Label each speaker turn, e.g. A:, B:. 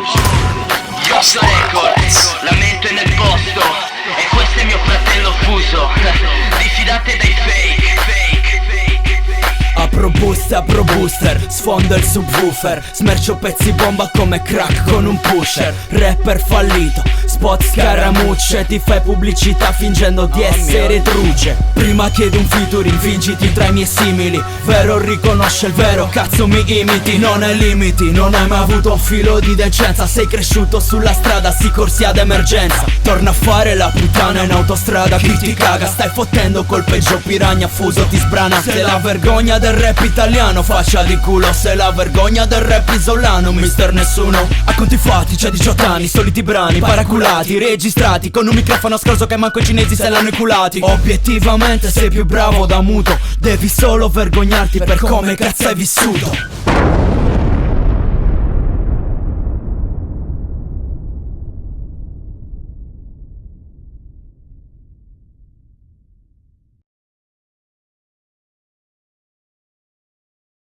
A: Yossa Records, la mente è nel posto, e questo è mio fratello Fuso. Diffidate dai fake.
B: Apro booster, sfondo il subwoofer, smercio pezzi bomba come crack con un pusher. Rapper fallito, spot scaramucce, ti fai pubblicità fingendo di essere truce. Prima chiedo un featuring, fingiti tra i miei simili. Vero riconosce il vero, cazzo mi imiti. Non hai limiti, non hai mai avuto un filo di decenza. Sei cresciuto sulla strada, sì, corsi ad emergenza. Torna a fare la puttana in autostrada, chi ti caga? Stai fottendo col peggio piranha, Fuso ti sbrana. Se la vergogna del rap italiano, faccia di culo. Se la vergogna del rap isolano, mister nessuno. A conti fatti, c'è 18 anni, soliti brani paraculati, registrati con un microfono scroso che manco i cinesi se l'hanno inculati. Obiettivamente sei più bravo da muto, devi solo vergognarti per come cazzo hai vissuto.